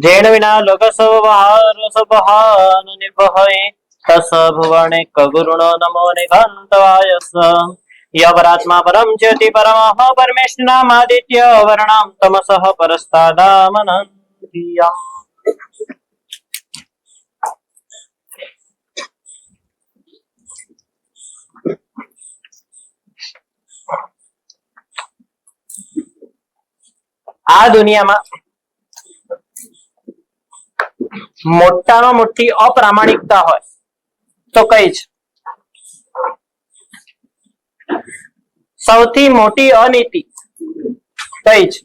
જેણ વિના લોક સવહાર નિભહે તસ ભુવને કગુરુણો નમો નિઘંતવાયસ યવરાત્મા પરમ જ્યોતિ પરમઃ પરમેષ્ઠનામાદિત્ય વર્ણમ તમસઃ પરસ્તાદામનંતિયમ. આ દુનિયામાં મોટામાં મોટી અપ્રામાણિકતા હોય તો કઈ છે? સૌથી મોટી અનીતિ કઈ છે?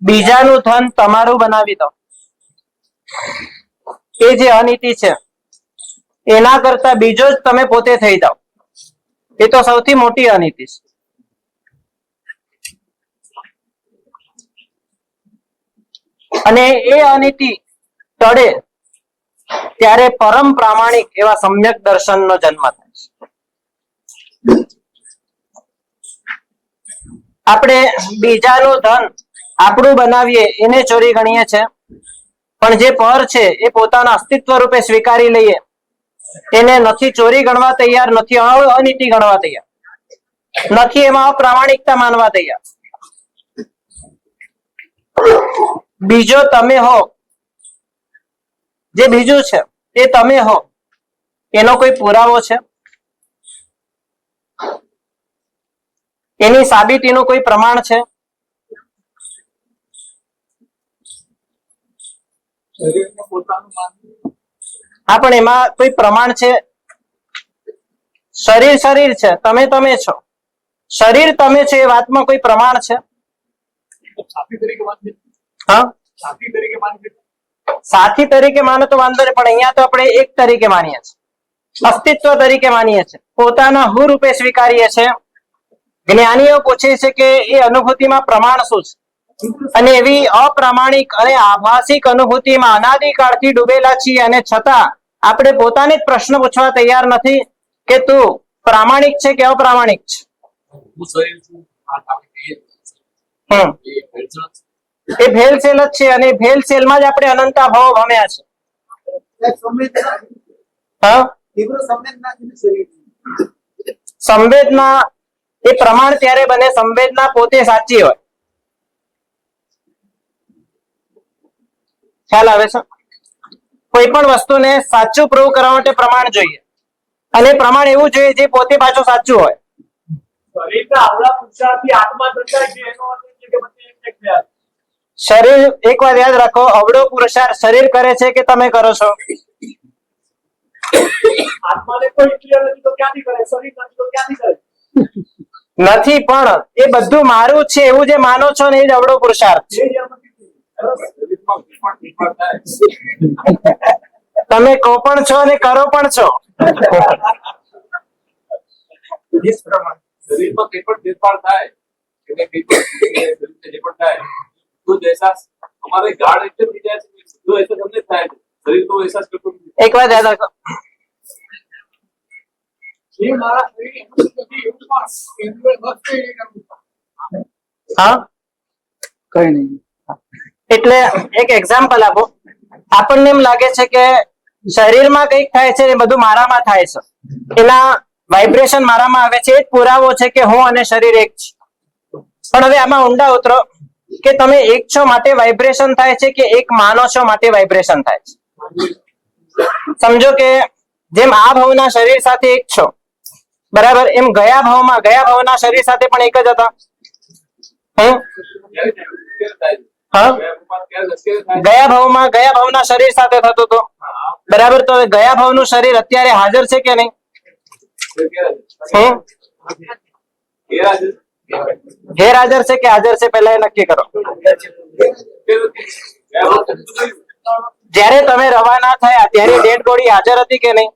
બીજાનું ધન તમારું બનાવી દો, એ જે અનીતિ છે એના કરતા બીજો જ તમે પોતે થઈ જાઓ, એ તો સૌથી મોટી અનીતિ છે. અને એ અનીતિ ટળે ત્યારે પરમ પ્રામાણિક એવા સમ્યક દર્શનનો જન્મ થાય છે. આપણે બીજાનું ધન આપણું બનાવીએ એને ચોરી ગણીએ છે, પણ જે પર છે એ પોતાના અસ્તિત્વ રૂપે સ્વીકારી લઈએ એને નથી ચોરી ગણવા તૈયાર, નથી અનીતિ ગણવા તૈયાર, નથી એમાં અપ્રામાણિકતા માનવા તૈયાર. બીજો તમે હો, જે બીજું છે એ તમે હો, એનો કોઈ પુરાવો છે? એની સાબિતીનું કોઈ પ્રમાણ છે? હા, પણ એમાં કોઈ પ્રમાણ છે? શરીર શરીર છે, તમે તમે છો, શરીર તમે છે, એ વાતમાં કોઈ પ્રમાણ છે? હા, સાથી તરીકે માનો તો વાંધો નહીં, પણ અહીંયા તો આપણે એક તરીકે માનીએ છીએ, અસ્તિત્વ તરીકે માનીએ છીએ, પોતાના હું રૂપે સ્વીકારીએ છીએ. જ્ઞાનીઓ પૂછે છે કે એ અનુભૂતિમાં પ્રમાણ શું છે? અને એવી અપ્રામાણિક અને આભાસિક અનુભૂતિમાં અનાદિકાળથી ડૂબેલા છીએ, અને છતાં આપણે પોતાને જ પ્રશ્ન પૂછવા તૈયાર નથી કે તું પ્રામાણિક છે કે અપ્રામાણિક છે? એ ભેલસેલ જ છે, અને ભેલસેલમાં જ આપણે અનંતા ભાવો ભમ્યા છે. સંવેદના એ પ્રમાણ ત્યારે બને સંવેદના પોતે સાચી હોય. ખ્યાલ આવે છે? કોઈ પણ વસ્તુને સાચું પ્રૂવ કરવા માટે પ્રમાણ જોઈએ, અને પ્રમાણ એવું જોઈએ જે પોતે પાછું સાચું હોય. શરીર, એક વાર યાદ રાખો, અવળો પુરુષાર્થ શરીર કરે છે કે તમે કરો છો? નથી, પણ એ બધું મારું છે એવું જે માનો છો ને એ જ અવળો પુરુષાર્થ છે. તમે કો પણ છો અને કરો પણ છો. શરીરમાં કંઈ પણ ફેરફાર થાય કે કંઈ પણ થાય તો અહેસાસ અમારે ગાઢ એટલે થઈ જાય છે, બધો અહેસાસ અમને થાય છે, શરીર તો અહેસાસ કરતું નથી. એક વાત યાદ રાખો, હા કઈ નહીં. એટલે એક એક્ઝામ્પલ આપો. આપણને એમ લાગે છે કે શરીરમાં કંઈક થાય છે, એ બધું મારામાં થાય છે, એના વાઇબ્રેશન મારામાં આવે છે, એ જ પુરાવો છે કે હું અને શરીર એક છે. પણ હવે આમાં ઊંડા ઉતરો કે તમે એક છો માટે વાઇબ્રેશન થાય છે કે એક માનો છો માટે વાઇબ્રેશન થાય છે? સમજો કે જેમ આ ભાવના શરીર સાથે એક છો, બરાબર, એમ ગયા ભાવના શરીર સાથે પણ એક જ હતા. ગયા ભાવના શરીર સાથે થતું હતું, બરાબર. તો ગયા ભાવનું શરીર અત્યારે હાજર છે કે નહીં? ગેરહાજર છે કે હાજર છે? પહેલા એ નક્કી કરો. જ્યારે તમે રવાના થયા ત્યારે ડેડ બોડી હાજર હતી કે નહીં?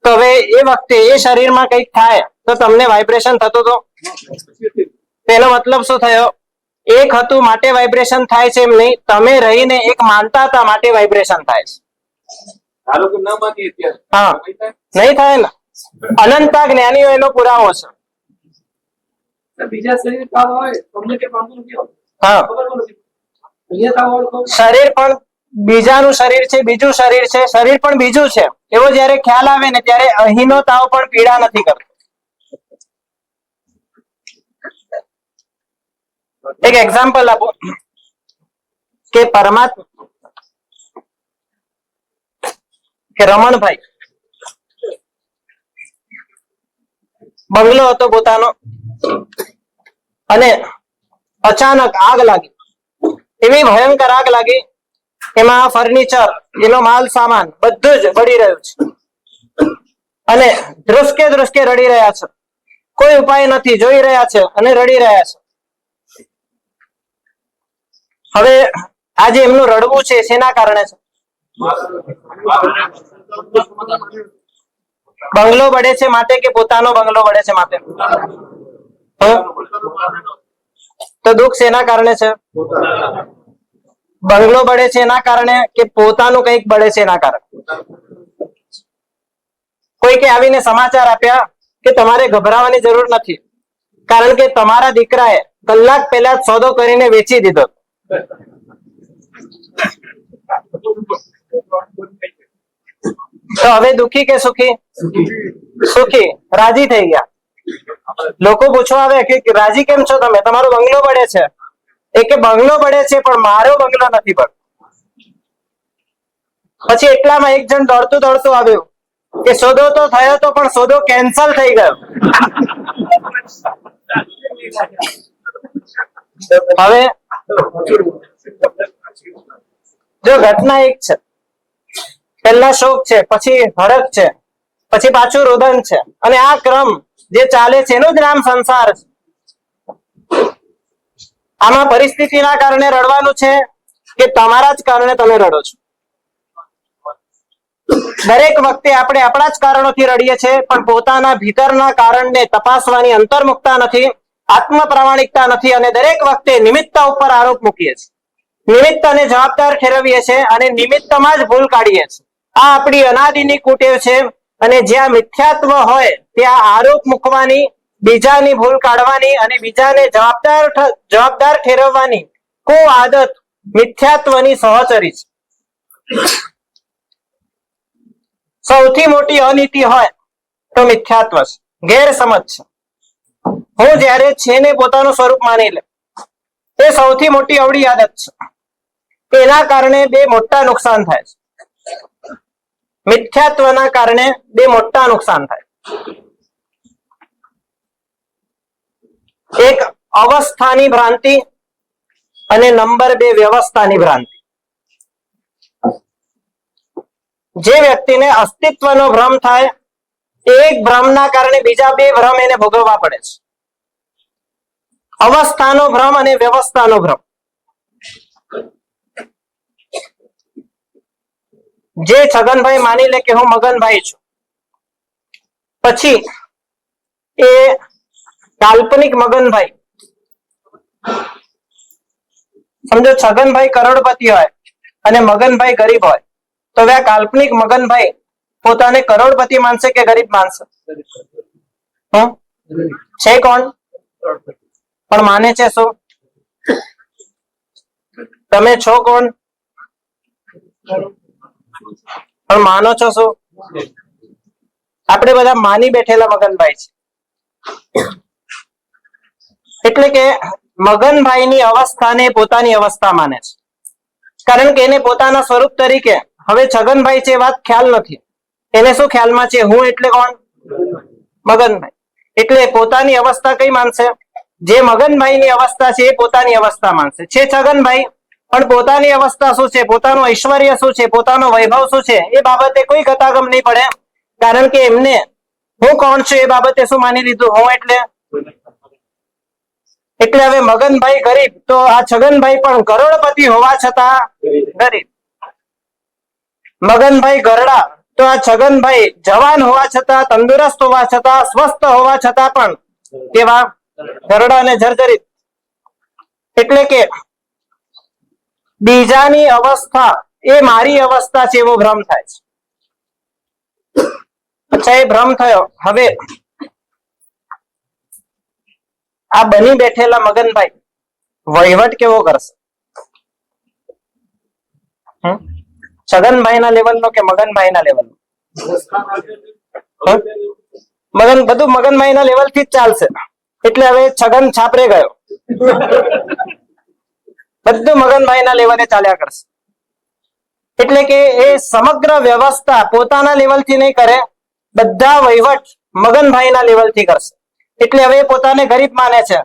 તો હવે એ વખતે એ શરીરમાં કંઈક થાય તો તમને વાઇબ્રેશન થતું હતું. તેનો મતલબ શું થયો? એક હતું માટે વાઇબ્રેશન થાય છે એમ નહીં, તમે રહીને એક માનતા હતા માટે વાઇબ્રેશન થાય છે. ધારો કે ન માનીએ ત્યારે હા. નહીં થાય? નહીં થાય ને. અનંતા જ્ઞાનીઓ એનો પુરાવો છે. બીજા શરીર કામ હોય તમને કે પામતું નથી આવતું. હા. ખબર નથી. અહીંયા કામ હોય તો શરીર પણ બીજાનું શરીર છે, બીજું શરીર છે, શરીર પણ બીજું છે, એવો જયારે ખ્યાલ આવે ને ત્યારે અહીંનો તાવ પણ પીડા નથી કરતો. એક એક્ઝામ્પલ આપો કે પરમાત્મા કે રમણભાઈ બંગલો હતો પોતાનો અને અચાનક આગ લાગી, એવી ભયંકર આગ લાગી, એમાં ફર્નિચર, એનો માલ સામાન બધું જ બળી રહ્યું છે અને ધ્રુસકે ધ્રુસકે રડી રહ્યા છે. કોઈ ઉપાય નથી, જોઈ રહ્યા છે અને રડી રહ્યા છે. હવે આજે એમનું રડવું છે શેના કારણે છે? બંગલો બળે છે માટે કે પોતાનો બંગલો બળે છે માટે? તો દુઃખ શેના કારણે છે? બંગલો બળે છે એના કારણે કે પોતાનું કંઈક બળે છે એના કારણે? કોઈકે આવીને સમાચાર આપ્યા કે તમારે ગભરાવાની જરૂર નથી, કારણ કે તમારા દીકરાએ કલાક પહેલા જ સોદો કરીને વેચી દીધો. તો હવે દુખી કે સુખી? સુખી, રાજી થઈ ગયા. લોકો પૂછવા આવે કે રાજી કેમ છો તમે, તમારો બંગલો બળે છે. એ કે બંગલો બળે છે પણ મારો બંગલો નથી બળતો. પછી એટલામાં એક જણ દોડતું દોડતું આવ્યું કે સોદો તો થયો તો પણ સોદો કેન્સલ થઈ ગયો. હવે જો ઘટના એક છે, પહેલા શોક છે, પછી હડક છે, પછી પાછું રુદન છે, અને આ ક્રમ જે ચાલે છે એનું જ નામ સંસાર છે. આમાં પરિસ્થિતિના કારણે રડવાનું છે કે તમારા જ કારણે તમે રડો છો? દરેક વખતે આપણે આપણા જ કારણોથી રડીએ છીએ, પણ પોતાના ભીતરના કારણને તપાસવાની અંતર્મુખતા નથી, આત્મ પ્રામાણિકતા નથી, અને દરેક વખતે નિમિત્ત ઉપર આરોપ મૂકીએ છીએ. નિમિત્ત અને જવાબદાર ઠેરવીએ છીએ અને નિમિત્તમાં જ ભૂલ કાઢીએ છીએ. આ આપણી અનાદિની કુટેવ છે. અને જ્યાં મિથ્યાત્વ હોય ત્યાં આરોપ મૂકવાની, બીજાની ભૂલ કાઢવાની અને બીજાને જવાબદાર ઠેરવવાની આદત મિથ્યાત્વની સહચરી છે. સૌથી મોટી અનીતિ હોય તો મિથ્યાત્વ છે, ગેરસમજ છે. હું જયારે છે ને પોતાનું સ્વરૂપ માની લે, એ સૌથી મોટી અવળી આદત છે. એના કારણે બે મોટા નુકસાન થાય છે. મિથ્યાત્વના કારણે બે મોટા નુકસાન થાય. એક અવસ્થાની ભ્રાંતિ અને નંબર 2 વ્યવસ્થાની ભ્રાંતિ. જે વ્યક્તિને અસ્તિત્વનો ભ્રમ થાય, એક ભ્રમના કારણે બીજા બે ભ્રમ એને ભોગવવા પડે છે. અવસ્થાનો ભ્રમ અને વ્યવસ્થાનો ભ્રમ. જે છગનભાઈ માની લે કે હું મગનભાઈ છું, પછી એ કાલ્પનિક મગનભાઈ, સમજો છગનભાઈ કરોડપતિ હોય અને મગનભાઈ ગરીબ હોય, તો હવે આ કાલ્પનિક મગનભાઈ પોતાને કરોડપતિ માનશે કે ગરીબ માનશે? છે કોણ? પણ માને છે શું? તમે છો કોણ? પણ માનો છો શું? આપણે બધા માની બેઠેલા મગનભાઈ છે. એટલે કે મગનભાઈની અવસ્થાને પોતાની અવસ્થા માને છે, કારણ કે એને પોતાના સ્વરૂપ તરીકે હવે છગનભાઈ છે વાત ખ્યાલ નથી. એને શું ખ્યાલમાં છે? હું એટલે કોણ? મગનભાઈ. એટલે પોતાની અવસ્થા કઈ માનશે? જે મગનભાઈની અવસ્થા છે એ પોતાની અવસ્થા માનશે. છે છગનભાઈ, પણ પોતાની અવસ્થા શું છે, પોતાનું ઐશ્વર્ય શું છે, પોતાનો વૈભવ શું છે, એ બાબતે કોઈ ગતાગમ નહીં પડે, કારણ કે એમને હું કોણ છું એ બાબતે શું માની લીધું? હું એટલે હવે મગનભાઈ ગરીબ, તો આ છગનભાઈ પણ કરોડપતિ હોવા છતાં ગરીબ. મગનભાઈ ગરડા, તો આ છગનભાઈ જવાન હોવા છતાં, તંદુરસ્ત હોવા છતાં, સ્વસ્થ હોવા છતાં પણ કેવા? ગરડા અને જર્જરિત. એટલે કે બીજાની અવસ્થા એ મારી અવસ્થા છે એવો ભ્રમ થાય છે. અચ્છા, એ ભ્રમ થયો. હવે આ બની બેઠેલા મગનભાઈ વહીવટ કેવો કરશે? છગનભાઈ ના લેવલ નો કે મગનભાઈ ના લેવલ નો? બધું મગનભાઈ ના લેવલ થી જ ચાલશે. એટલે હવે છગન છાપરે ગયો, બધું મગનભાઈ ના લેવલે ચાલ્યા કરશે. એટલે કે એ સમગ્ર વ્યવસ્થા પોતાના લેવલ થી નહીં કરે, બધા વહીવટ મગનભાઈ ના લેવલ થી કરશે. એટલે હવે પોતાને ગરીબ માને છે.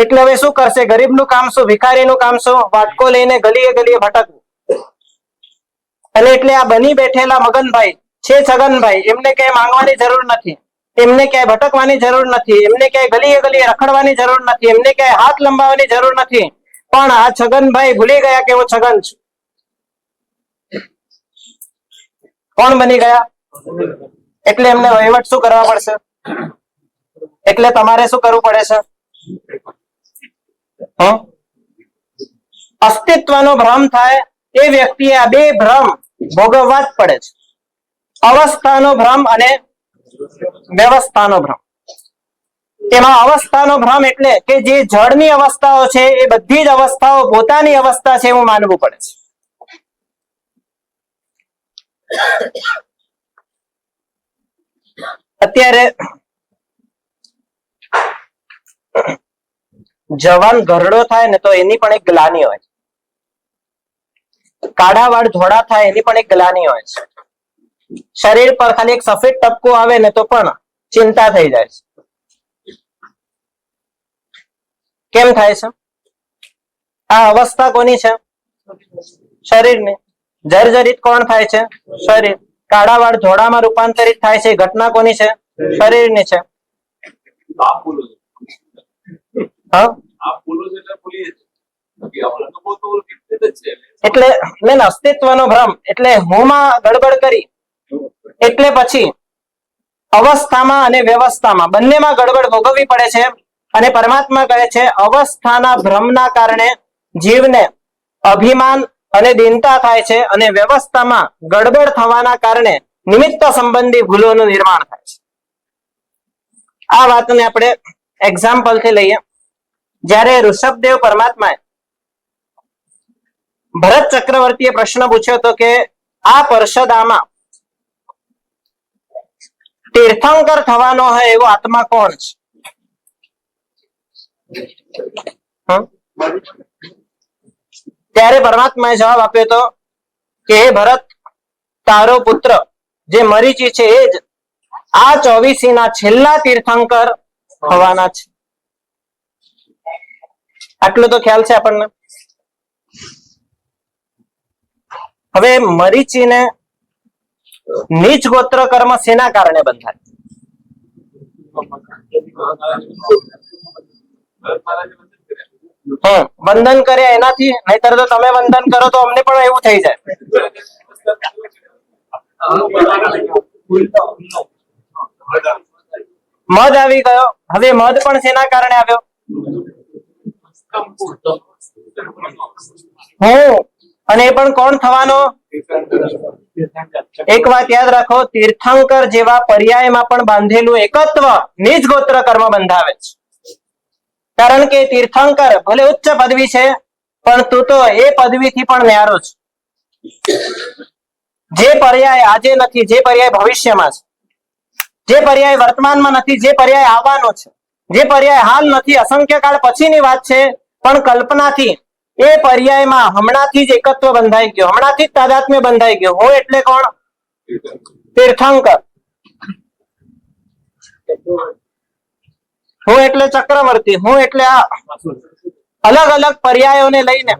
એટલે હવે શું કરશે? ગરીબનું કામ શું? ભિખારીનું કામ શું? વાટકો લઈને ગલીએ ગલીએ ભટકવું. અને એટલે આ બની બેઠેલા મગનભાઈ છે છગનભાઈ, એમને ક્યાંય માંગવાની જરૂર નથી, એમને ક્યાંય ભટકવાની જરૂર નથી, એમને ક્યાંય ગલીએ ગલીએ રખડવાની જરૂર નથી, એમને ક્યાંય હાથ લંબાવવાની જરૂર નથી. પણ આ છગનભાઈ ભૂલી ગયા કે હું છગન છું. કોણ બની ગયા? એટલે એમને વહીવટ શું કરવા પડશે? એટલે તમારે શું કરવું પડે છે? અસ્તિત્વનો ભ્રમ થાય એ વ્યક્તિએ આ બે ભ્રમ ભોગવવા જ પડે છે. અવસ્થાનો ભ્રમ અને વ્યવસ્થાનો ભ્રમ. તેમાં અવસ્થાનો ભ્રમ એટલે કે જે જળની અવસ્થાઓ છે એ બધી જ અવસ્થાઓ પોતાની અવસ્થા છે એવું માનવું પડે છે. અત્યારે જવાન ઘરડો થાય ને તો એની પણ એક ગ્લાની હોય છે. કાળા વાળ ધોળા થાય એની પણ એક ગ્લાની હોય છે. શરીર પર ખાલી એક સફેદ ટપકું આવે ને તો પણ ચિંતા થઈ જાય છે. કેમ થાય છે? આ અવસ્થા કોની છે? શરીરની. જર્જરિત કોણ થાય છે? શરીર. કાળા વાળ ધોળામાં રૂપાંતરિત થાય છે, ઘટના કોની છે? શરીરની છે. એટલે મેન અસ્તિત્વનો ભ્રમ એટલે હું માં ગડબડ કરી એટલે પછી અવસ્થામાં અને વ્યવસ્થામાં બંનેમાં ગડબડ ભોગવવી પડે છે. અને પરમાત્મા કહે છે અવસ્થાના ભ્રમના કારણે જીવને અભિમાન અને દીનતા થાય છે, અને વ્યવસ્થામાં ગડબડ થવાના કારણે નિમિત્ત સંબંધી ભૂલોનું નિર્માણ થાય છે. આ વાતને આપણે એક્ઝામ્પલ થી લઈએ. જ્યારે ઋષભદેવ પરમાત્માએ ભરત ચક્રવર્તીએ પ્રશ્ન પૂછ્યો હતો કે આ પરષદામાં તીર્થંકર થવાનો હોય એવો આત્મા કોણ છે? ત્યારે પરમાત્માએ જવાબ આપ્યો હતો કે હે ભરત, તારો પુત્ર જે મરીચી છે એ જ આ 24 ના છેલ્લા તીર્થંકર થવાના છે. આટલું તો ખ્યાલ છે આપણને. હવે મરીચીને નીચ ગોત્ર કર્મ શેના કારણે બંધાય? વંદન કર્યા એનાથી, નહીતર તો તમે વંદન કરો તો અમને પણ એવું થઈ જાય. મધ આવી ગયો. હવે મધ પણ શેના કારણે આવ્યો? અને એ પણ કોણ થવાનો? એક વાત યાદ રાખો, તીર્થંકર જેવા પર્યાયમાં પણ બાંધેલું એકત્વ નીચ ગોત્ર કર્મ બંધાવે છે. કારણ કે તીર્થંકર ભલે ઉચ્ચ પદવી છે પણ તું તો એ પદવીથી પણ ન્યારો છે. જે પર્યાય આજે નથી, જે પર્યાય ભવિષ્યમાં છે, જે પર્યાય વર્તમાનમાં નથી, જે પર્યાય આવવાનો છે, જે પર્યાય હાલ નથી, અસંખ્ય કાળ પછીની વાત છે, પણ કલ્પનાથી એ પર્યાયમાં હમણાંથી જ એકત્વ બંધાઈ ગયો, હમણાંથી જ તાદાત્મ્ય બંધાઈ ગયો. હું એટલે કોણ? તીર્થંકર. હું એટલે ચક્રવર્તી. હું એટલે આ અલગ અલગ પર્યાયોને લઈને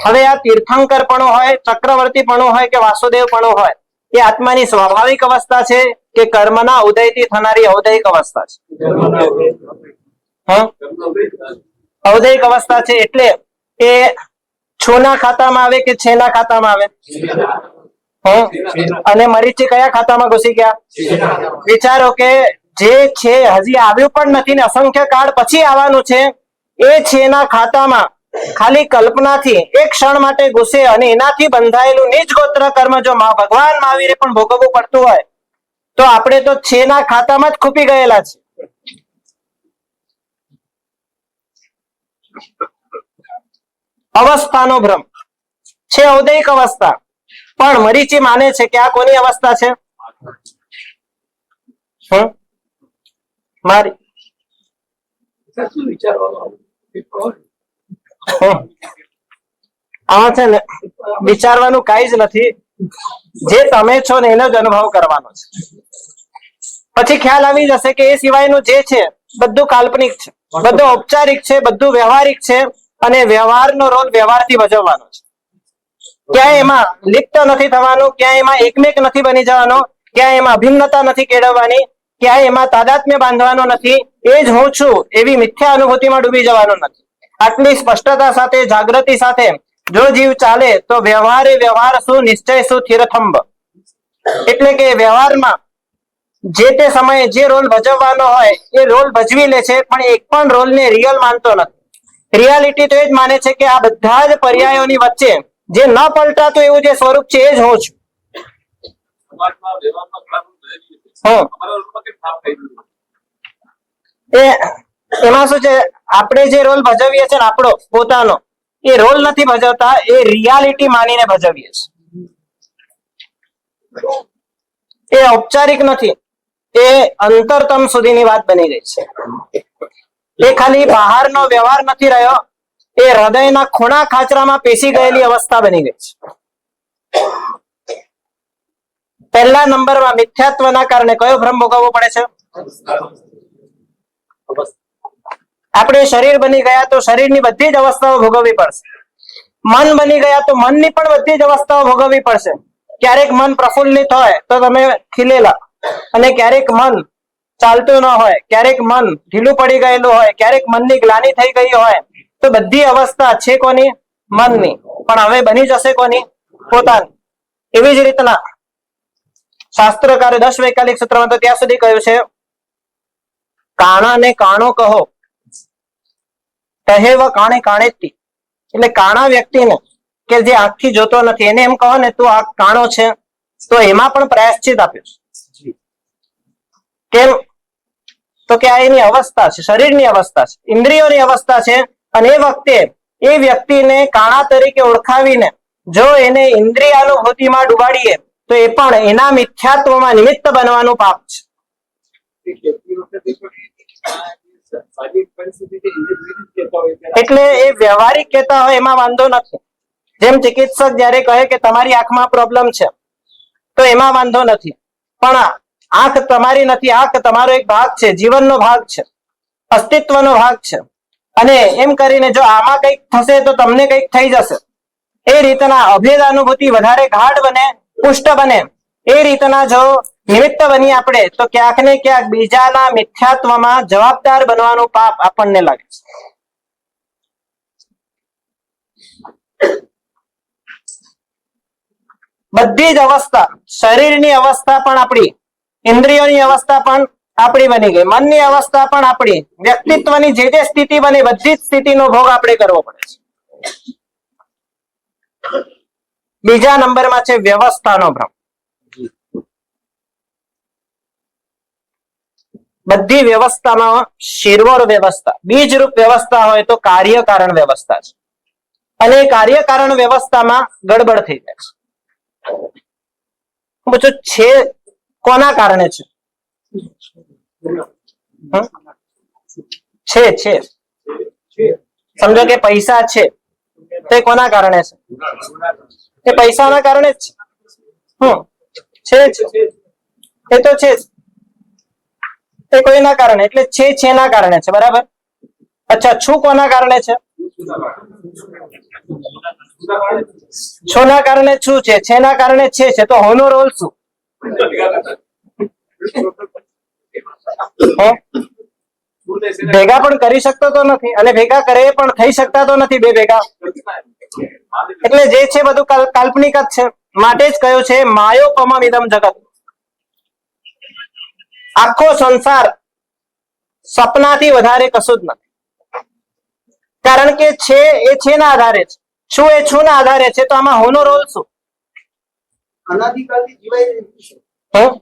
હવે આ તીર્થંકર પણ હોય, ચક્રવર્તી પણ હોય કે વાસુદેવ પણ હોય, એ આત્માની સ્વાભાવિક અવસ્થા છે કે કર્મના ઉદયથી થનારી ઔદયિક અવસ્થા છે? ઔદયિક અવસ્થા છે. એટલે એ છોના ખાતામાં આવે કે છેના ખાતામાં આવે? અને મરીચી કયા ખાતામાં ઘૂસી ગયા? વિચારો કે જે છે હજી આવ્યું પણ નથી ને અસંખ્ય કાળ પછી આવવાનું છે, એ છેના ખાતામાં ખાલી કલ્પનાથી એક ક્ષણ માટે ઘૂસે અને એનાથી બંધાયેલું નિજ ગોત્ર કર્મ જો ભગવાન મહાવીરે પણ ભોગવવું પડતું હોય તો આપણે તો છેના ખાતામાં જ ખૂપી ગયેલા છે. અવસ્થાનો ભ્રમ છે, ઔદયિક અવસ્થા, પણ મરીચી માને છે કે આ કોની અવસ્થા છે? મારી. શું વિચારવાનું? આમાં છે ને વિચારવાનું કાંઈ જ નથી, જે તમે છો ને એનો જ અનુભવ કરવાનો છે. પછી ખ્યાલ આવી જશે કે એ સિવાયનું જે છે બધું કાલ્પનિક છે, બધું ઔપચારિક છે, બધું વ્યવહારિક છે અને વ્યવહારનો રોલ વ્યવહારથી ભજવવાનો છે. ક્યાંય એમાં લિપ્ત નથી થવાનું, ક્યાંય એમાં એકમેક નથી બની જવાનો, ક્યાંય એમાં અભિન્નતા નથી કેળવવાની, ક્યાંય એમાં તાદાત્મ્ય બાંધવાનો નથી. એ જ હું છું એવી મિથ્યા અનુભૂતિમાં ડૂબી જવાનું નથી. આટલી સ્પષ્ટતા સાથે, જાગૃતિ સાથે જો જીવ ચાલે તો વ્યવહારે વ્યવહાર શું, નિશ્ચય શું, થિરથંબ. એટલે કે વ્યવહારમાં જે તે સમયે જે રોલ ભજવવાનો હોય એ રોલ ભજવી લે છે, પણ એક પણ રોલને રિયલ માનતો નથી. રિયાલિટી તો એ જ માને છે કે આ બધા જ પર્યાયોની વચ્ચે જે ન પલટાતું એવું જે સ્વરૂપ છે એ જ હું છું. સમાજમાં વ્યવહારમાં ઘણા બધું બદલી ગયું છે. હમ. અમારા રોલમાં કેમ થાપ થઈ ગયું? એમાં શું છે, આપણે જે રોલ ભજવીએ છીએ ને આપણો પોતાનો, એ રોલ નથી ભજવતા, એ રિયાલિટી માનીને ભજવીએ છીએ. એ ઔપચારિક નથી, એ અંતરતમ સુધીની વાત બની ગઈ છે. એ ખાલી બહારનો વ્યવહાર નથી રહ્યો, એ હૃદયના ખૂણા ખાચરામાં પેસી ગયેલી અવસ્થા બની ગઈ છે. પહેલા નંબરમાં મિથ્યાત્વના કારણે કયો ભ્રમ ભોગવવો પડે છે? આપણે શરીર બની ગયા તો શરીરની બધી જ અવસ્થાઓ ભોગવવી પડશે. મન બની ગયા તો મનની પણ બધી જ અવસ્થાઓ ભોગવવી પડશે. ક્યારેક મન પ્રફુલ્લિત હોય તો તમે ખીલેલા, અને ક્યારેક મન ચાલતું ન હોય, ક્યારેક મન ઢીલું પડી ગયેલું હોય, ક્યારેક મનની ગ્લાની થઈ ગઈ હોય, તો બધી અવસ્થા છે કોની? મનની. પણ હવે બની જશે કોની? પોતાની. એવી જ રીતના શાસ્ત્રકારે 10 વૈકાલિક સૂત્રમાં તો ત્યાં સુધી કહ્યું છે, કાણાને કાણો કહો કહેવ કાણે કાણેતી. એટલે કાણા વ્યક્તિને કે જે આંખથી જોતો નથી એને એમ કહો ને તું આ કાણો છે, તો એમાં પણ પ્રાયશ્ચિત આપ્યું છે. કેમ? તો કે આ એની અવસ્થા છે, શરીરની અવસ્થા છે, ઇન્દ્રિયોની અવસ્થા છે. અને એ વખતે એ વ્યક્તિને કાણા તરીકે ઓળખાવીને જો એને ઇન્દ્રિયાનુભૂતિમાં ડુબાડીએ તો એ પણ એના મિથ્યાત્વમાં નિમિત્ત બનવાનું પાપ છે. એટલે એ વ્યવહારિક કહેતા હોય એમાં વાંધો નથી. જેમ ચિકિત્સક જયારે કહે કે તમારી આંખમાં પ્રોબ્લેમ છે તો એમાં વાંધો નથી, પણ આંખ તમારી નથી, આંખ તમારો એક ભાગ છે, જીવનનો ભાગ છે, અસ્તિત્વનો ભાગ છે. અને એમ કરીને જો આમાં કંઈક થશે તો તમને કંઈક થઈ જશે, એ રીતના અભેદ અનુભૂતિ વધારે ગાઢ બને, પુષ્ટ બને. એ રીતના જો નિમિત્ત બની આપણે તો ક્યાંક ને ક્યાંક બીજાના મિથ્યાત્વમાં જવાબદાર બનવાનું પાપ આપણને લાગે છે. બધી જ અવસ્થા, શરીરની અવસ્થા પણ આપણી, ઇન્દ્રિયોની અવસ્થા પણ આપણી બની ગઈ, મનની અવસ્થા પણ આપણી, વ્યક્તિત્વની જે જે સ્થિતિ બની બધી જ સ્થિતિનો ભોગ આપણે કરવો પડે છે. બીજા નંબરમાં છે વ્યવસ્થાનો ભ્રમ. બધી વ્યવસ્થામાં શિરવોર વ્યવસ્થા, બીજરૂપ વ્યવસ્થા હોય તો કાર્યકારણ વ્યવસ્થા છે, અને કાર્યકારણ વ્યવસ્થામાં ગડબડ થઈ જાય છે. પૂછું છે કોના કારણે છે? છે સમજો કે પૈસા છે તે કોના કારણે છે? એ પૈસાના કારણે જ છે. એ તો છે જ, એ કોઈના કારણે, એટલે છે ના કારણે છે. બરાબર. અચ્છા, છું કોના કારણે છે? છું ના કારણે છું છે ના કારણે છે. તો હોનો રોલ શું? ભેગા પણ કરી શકતો તો નથી, અને ભેગા કરે પણ થઈ શકતા તો નથી બે ભેગા. એટલે જે છે બધું કાલ્પનિક જ છે. માટે જ કહ્યું છે માયોપમમ ઇદમ જગત. આખો સંસાર સપનાથી વધારે કશું જ નથી. કારણ કે છે એ છે ના આધારે છે, છું એ છું ના આધારે છે. તો આમાં હોનો રોલ શું? અનાદિકાળથી જીવાઈ રહેલું છે. હમ?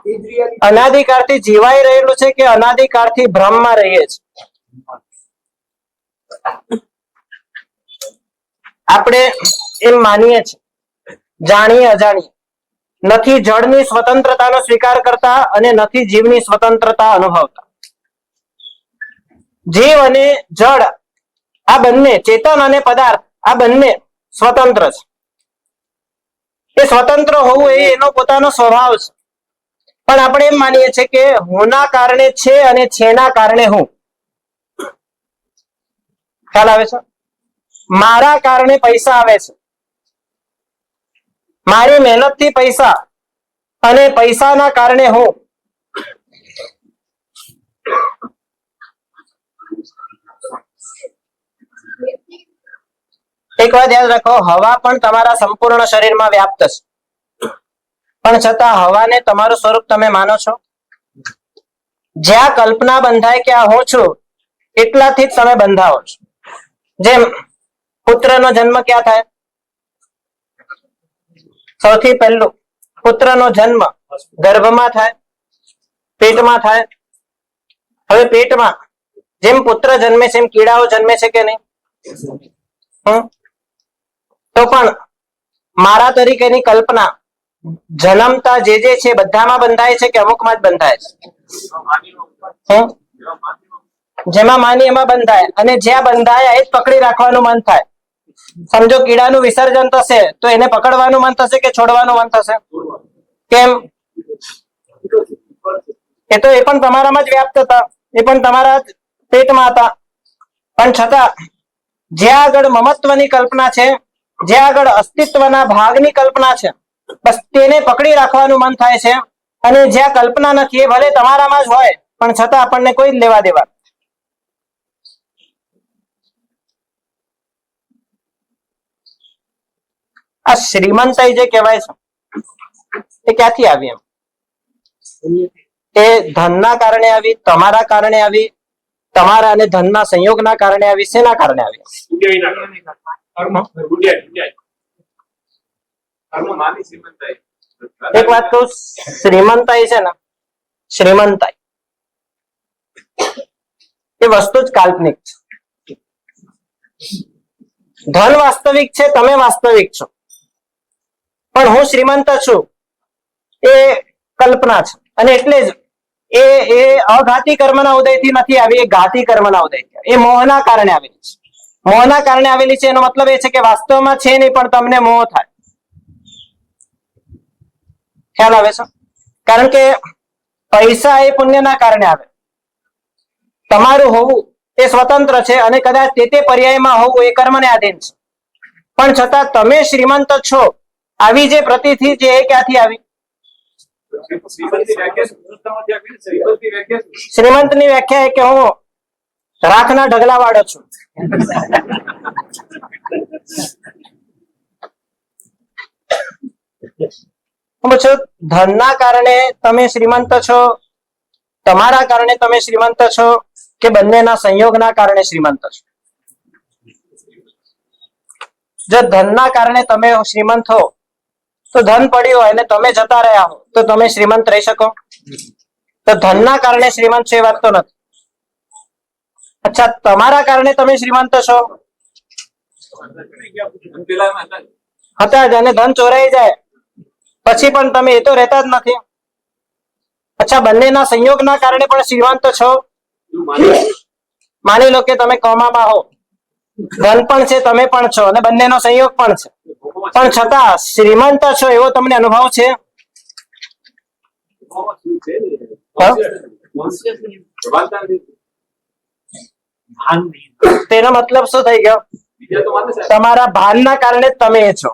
એ જ reality. અનાદિકાળથી જીવાઈ રહેલું છે કે અનાદિકાળથી ભ્રમમાં રહીએ છીએ? આપણે એમ માનીએ છીએ, જાણીએ અજાણીએ, નથી જળની સ્વતંત્રતાનો સ્વીકાર કરતા અને નથી જીવની સ્વતંત્રતા અનુભવતા. જીવ અને જળ આ બંને, ચેતન અને પદાર્થ આ બંને સ્વતંત્ર છે. એ સ્વતંત્ર હોવું એ એનો પોતાનો સ્વભાવ છે. પણ આપણે એમ માનીએ છીએ કે હુંના કારણે છે અને છેના કારણે હું. ખ્યાલ આવે છે? મારા કારણે પૈસા આવે છે, મારી મહેનતથી પૈસા, અને પૈસાના કારણે હું. એક વાત યાદ રાખો, હવા પણ તમારા સંપૂર્ણ શરીરમાં વ્યાપ્ત છે, પણ છતાં હવાને તમારું સ્વરૂપ તમે માનો છો? જ્યાં કલ્પના બંધાય કે આ હું છું, એટલાથી જ તમે બંધાવો છો. જેમ પુત્રનો જન્મ ક્યાં થાય? સૌથી પહેલું પુત્રનો જન્મ ગર્ભમાં થાય, પેટમાં થાય. હવે પેટમાં જેમ પુત્ર જન્મે છે એમ કીડાઓ જન્મે છે કે નહીં? તો પણ મારા તરીકેની કલ્પના જન્મતા જે છે બધામાં બંધાય છે કે અમુકમાં જ બંધાય છે? જેમાં માની એમાં બંધાય, અને જ્યાં બંધાયા એ જ પકડી રાખવાનું મન થાય. સમજો કીડાનું વિસર્જન થશે તો એને પકડવાનું મન થશે કે છોડવાનું મન થશે? કેમ? એ તો એ પણ તમારામાં જ વ્યાપ્ત હતા, એ પણ તમારા પેટમાં હતા. પણ છતાં જ્યાં આગળ મમત્વની કલ્પના છે, જ્યાં આગળ અસ્તિત્વના ભાગની કલ્પના છે, બસ તેને પકડી રાખવાનું મન થાય છે. અને જ્યાં કલ્પના નથી એ ભલે તમારામાં જ હોય, પણ છતાં આપણને કોઈ જ લેવા દેવા. આ શ્રીમંતાઈ જે કહેવાય છે એ ક્યાંથી આવી? એમ એ ધનના કારણે આવી, તમારા કારણે આવી, તમારા અને ધનના સંયોગના કારણે આવી, શેના કારણે આવી? એક વાત કહું, શ્રીમંતાઈ છે ને, શ્રીમંતાઈ એ વસ્તુ જ કાલ્પનિક છે. ધન વાસ્તવિક છે, તમે વાસ્તવિક છો. પણ હું શ્રીમંત છું એ કલ્પના છે. અને એટલે જ એ અઘાતી કર્મના ઉદયથી નથી આવી, એ ઘાતી કર્મના ઉદયથી, એ મોહના કારણે આવેલી છે. મોહના કારણે આવેલી છે એનો મતલબ એ છે કે વાસ્તવમાં છે નહીં, પણ તમને મોહ થાય. ખ્યાલ આવે છે? કારણ કે પૈસા એ પુણ્યના કારણે આવે, તમારું હોવું એ સ્વતંત્ર છે, અને કદાચ તે પર્યાયમાં હોવું એ કર્મને આધીન છે. પણ છતાં તમે શ્રીમંત છો આવી જે પ્રતિથી છે એ ક્યાંથી આવી? શ્રીમંતની વ્યાખ્યા એ કે હું રાખના ઢગલા વાળો છું. ધનના કારણે તમે શ્રીમંત છો, તમારા કારણે તમે શ્રીમંત છો, કે બંનેના સંયોગના કારણે શ્રીમંત છો? જો ધનના કારણે તમે શ્રીમંત હો, તો ધન પડ્યું હોય અને તમે જતા રહ્યા હો તો તમે શ્રીમંત રહી શકો? તો ધનના કારણે શ્રીમંત છે એ વાત તો નથી. અચ્છા, તમારા કારણે તમે શ્રીમંત છો હતા જ, અને ધન ચોરાઈ જાય પછી પણ તમે એ તો રહેતા જ નથી. અચ્છા, બંનેના સંયોગના કારણે પણ શ્રીમંત છો. માની લો કે તમે કોમામાં હો, ધન પણ છે, તમે પણ છો, અને બંનેનો સંયોગ પણ છે, પણ છતાં શ્રીમંત છો એવો તમને અનુભવ છે? તેનો મતલબ શું થઈ ગયો? તમારા ભાનના કારણે જ તમે એ છો,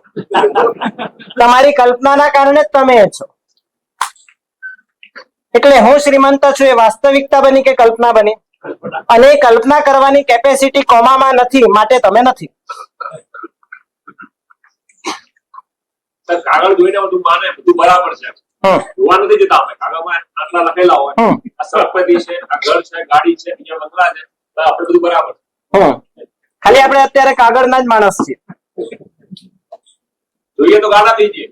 તમારી કલ્પનાના કારણે જ તમે એ છો. એટલે હું શ્રીમંત છું એ વાસ્તવિકતા બની કે કલ્પના બની? અને એ કલ્પના કરવાની કેપેસિટી કોમામાં નથી, માટે તમે નથી. કાગળ જોઈને બધું માને, બધું બરાબર છે, જોવા નથી જતા. આપણે કાગળમાં આટલા લખેલા હોય, આ સંપત્તિ છે, આ ઘર છે, ગાડી છે, અહીંયા બંગલા છે, આપણે બધું બરાબર છે. ખાલી આપણે અત્યારે કાગળના જ માણસ છીએ. જોઈએ તો ગાડા દઈજે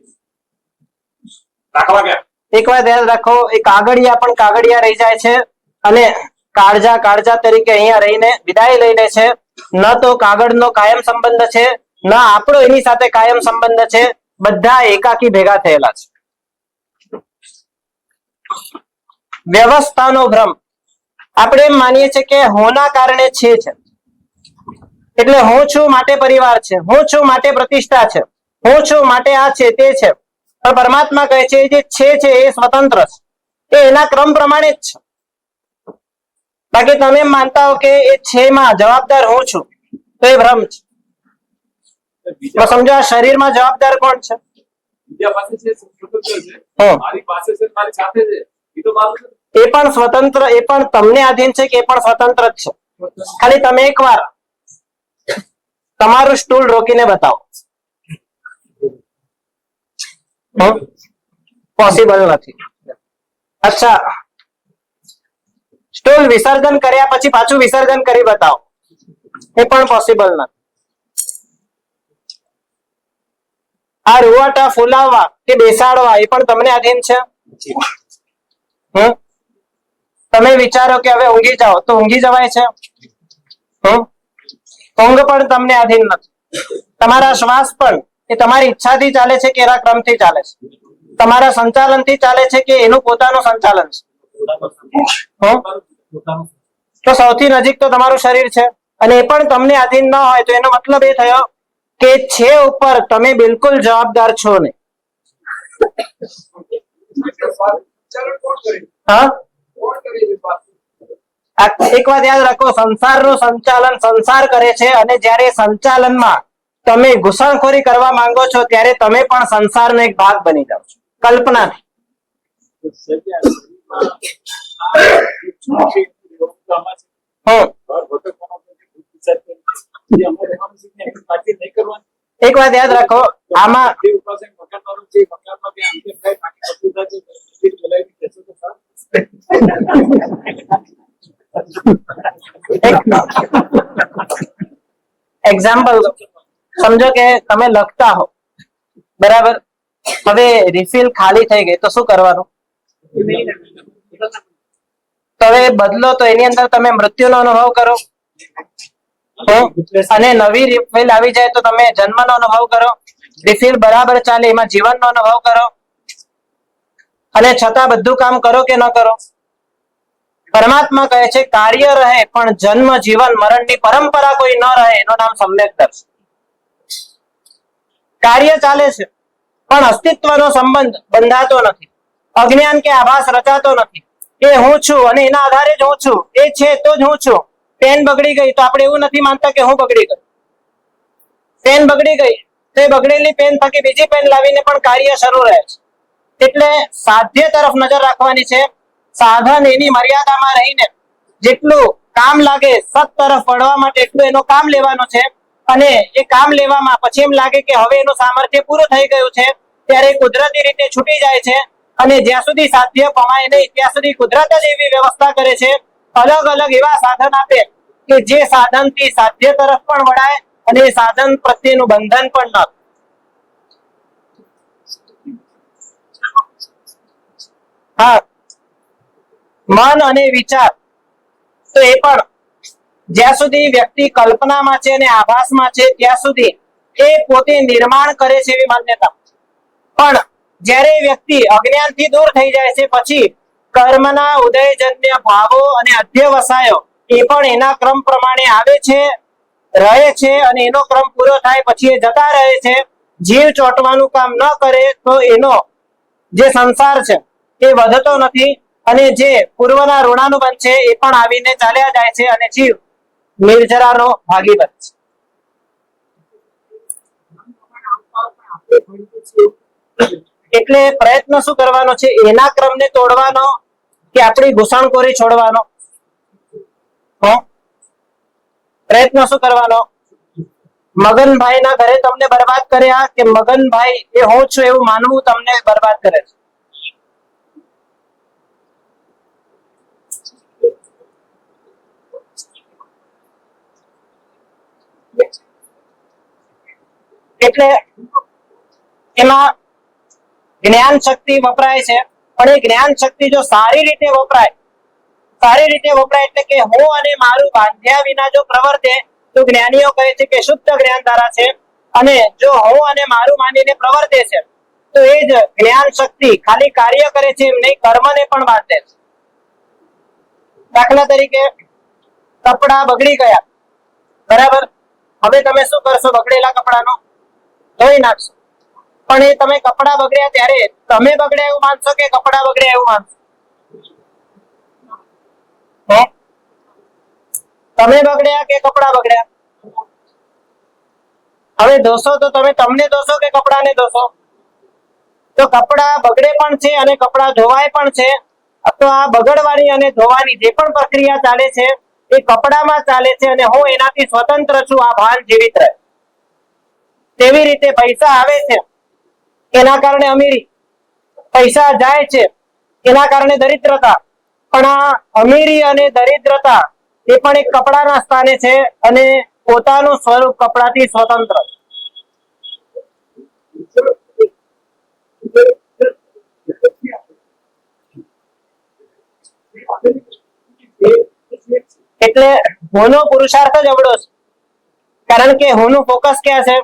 રાખવા ક્યાં. એક વાત યાદ રાખો, એ કાગળિયા પણ કાગળિયા રહી જાય છે અને કાળજા કાળજા તરીકે અહીંયા રહીને વિદાય લઈ લે છે. ન તો કાગળનો કાયમ સંબંધ છે, ન આપણો એની સાથે કાયમ સંબંધ છે. બધા એકાકી ભેગા થયેલા છે. વ્યવસ્થાનો ભ્રમ. આપણે એમ માનીએ છીએ કે હોના કારણે છે. એટલે હું છું માટે પરિવાર છે, હું છું માટે પ્રતિષ્ઠા છે, હું છું માટે આ છે તે છે. પણ પરમાત્મા કહે છે જે છે એ સ્વતંત્ર છે, એ એના ક્રમ પ્રમાણે જ છે. બાકી તમે એમ માનતા હો કે એ છે માં જવાબદાર હું છું, તો એ ભ્રમ છે. તો સમજો આ શરીરમાં જવાબદાર કોણ છે? બીજા પાસે છે સ્વતંત્ર છે, હમ. મારી પાસે છે મારી સાથે છે, એ તો મારું છે. એ પણ સ્વતંત્ર, એ પણ તમને આધીન છે કે એ પણ સ્વતંત્ર જ છે. ખાલી તમે એકવાર તમારું સ્ટૂલ રોકીને બતાવો. પોસિબલ નથી. અચ્છા, સ્ટૂલ વિસર્જન કર્યા પછી પાછું વિસર્જન કરી બતાવો, એ પણ પોસિબલ નથી. આ રૂવાટા ફૂલાવવા કે બેસાડવા એ પણ તમને આધીન છે. તમે વિચારો કે હવે ઊંઘી જાઓ તો ઊંઘી જવાય છે. ઊંઘ પણ તમને આધીન નથી. તમારા શ્વાસ પણ એ તમારી ઈચ્છાથી ચાલે છે કે એના ક્રમથી ચાલે છે? તમારા સંચાલનથી ચાલે છે કે એનું પોતાનું સંચાલન છે? તો સૌથી નજીક તો તમારું શરીર છે, અને એ પણ તમને આધીન ન હોય તો એનો મતલબ એ થયો કે છે ઉપર તમે બિલકુલ જવાબદાર છો નહીં. હા, એક વાત યાદ રાખો, સંસારનું સંચાલન સંસાર કરે છે, અને જ્યારે સંચાલનમાં તમે ઘૂસણખોરી કરવા માંગો છો ત્યારે તમે પણ સંસારનો એક ભાગ બની જાઓ છો. કલ્પના. એક વાત યાદ રાખો, આમાં એક્ઝામ્પલ સમજો કે તમે લખતા હો, બરાબર? હવે રિફિલ ખાલી થઈ ગઈ તો શું કરવાનું? તો હવે બદલો તો એની અંદર તમે મૃત્યુનો અનુભવ કરો, અને નવી રિફિલ આવી જાય તો તમે જન્મનો અનુભવ કરો. રિફિલ બરાબર ચાલે એમાં જીવનનો અનુભવ કરો, અને છતાં બધું કામ કરો કે ન કરો? પરમાત્મા કહે છે કાર્ય રહે પણ જન્મ જીવન મરણની પરંપરા કોઈ ન રહે, એનું નામ સમ્યક દર્શન. કાર્ય ચાલે છે પણ અસ્તિત્વનો સંબંધ બંધાતો નથી. અજ્ઞાન કે આભાસ રચાતો નથી. એ હું છું અને એના આધારે જ હું છું, એ છે તો જ હું છું. પેન બગડી ગઈ તો આપણે એવું નથી માનતા કે હું બગડી ગઈ. પેન બગડી ગઈ તો એ બગડેલી પેન થકી બીજી પેન લાવીને પણ કાર્ય શરૂ રહે છે. એટલે સાધ્ય તરફ નજર રાખવાની છે. સાધન એની મર્યાદામાં રહીને જેટલું કામ લાગે સત તરફ વળવા માટે એટલું એનું કામ લેવાનું છે. અને એ કામ લેવામાં પછી એમ લાગે કે હવે એનું સામર્થ્ય પૂરું થઈ ગયું છે, ત્યારે કુદરતી રીતે છૂટી જાય છે. અને જ્યાં સુધી સાધ્ય પમાય નહીં ત્યાં સુધી કુદરત જ એવી વ્યવસ્થા કરે છે, અલગ અલગ એવા સાધન આપે કે જે સાધનથી સાધ્ય તરફ પણ વળાય અને એ સાધન પ્રત્યેનું બંધન પણ ન. હા, મન અને વિચાર તો એ પણ જ્યાં સુધી વ્યક્તિ કલ્પનામાં છે અને આભાસમાં છે ત્યાં સુધી એ પોતે નિર્માણ કરે છે એવી માન્યતા. પણ જ્યારે વ્યક્તિ અજ્ઞાનથી દૂર થઈ જાય છે પછી કર્મના ઉદયજન્ય ભાવો અને અધ્યવસાયો એ પણ એના ક્રમ પ્રમાણે આવે છે, રહે છે, અને એનો ક્રમ પૂરો થાય પછી એ જતા રહે છે. જીવ ચોંટવાનું કામ ન કરે તો એનો જે સંસાર છે એ વધતો નથી, અને જે પૂર્વના ઋણાનુબંધ છે એ પણ આવીને ચાલ્યા જાય છે, અને જીવ નિર્જરાનો ભાગી બને છે. એટલે પ્રયત્ન શું કરવાનો છે? એના ક્રમને તોડવાનો કે આપણી ઘૂસણખોરી છોડવાનો? પ્રયત્ન શું કરવાનો? મગનભાઈ ના ઘરે તમને બરબાદ કર્યા કે મગનભાઈ એ હું છું એવું માનવું તમને બરબાદ કરે છે? એટલે એમાં જ્ઞાન શક્તિ વપરાય છે, પણ એ જ્ઞાન શક્તિ જો સારી રીતે વપરાય એટલે કે હું અને મારું બાંધ્યા વિના જો પ્રવર્તે તો જ્ઞાનીઓ કહે છે કે શુદ્ધ જ્ઞાન ધારા છે, અને જો હું અને મારું માનીને પ્રવર્તે છે તો એ જ જ્ઞાન શક્તિ ખાલી કાર્ય કરે છે એમ નહીં, કર્મને પણ બાંધે છે. દાખલા તરીકે કપડા બગડી ગયા, બરાબર, હવે તમે શું કરશો? બગડેલા કપડાનો ધોઈ નાખશો. પણ એ તમે કપડા બગડ્યા ત્યારે તમે બગડ્યા એવું માનશો કે કપડા બગડ્યા એવું માનશો? તમે બગડ્યા કે કપડા બગડ્યા? હવે દોષો તો તમે તમને દોષો કે કપડાને દોષો? તો કપડા બગડે પણ છે અને કપડા ધોવાય પણ છે. તો આ બગડવાની અને ધોવાની જે પણ પ્રક્રિયા ચાલે છે એ કપડામાં ચાલે છે અને હું એનાથી સ્વતંત્ર છું, આ ભાન જીવિત રહે. તેવી રીતે પૈસા આવે છે એના કારણે અમીરી, પૈસા જાય છે એના કારણે દરિદ્રતા, પણ આ અમીરી અને દરિદ્રતા એ પણ એક કપડાના સ્થાને છે અને પોતાનું સ્વરૂપ કપડાથી સ્વતંત્ર છે. એટલે હુંનો પુરુષાર્થ જ અવળો છે, કારણ કે હુંનું ફોકસ ક્યાં છે?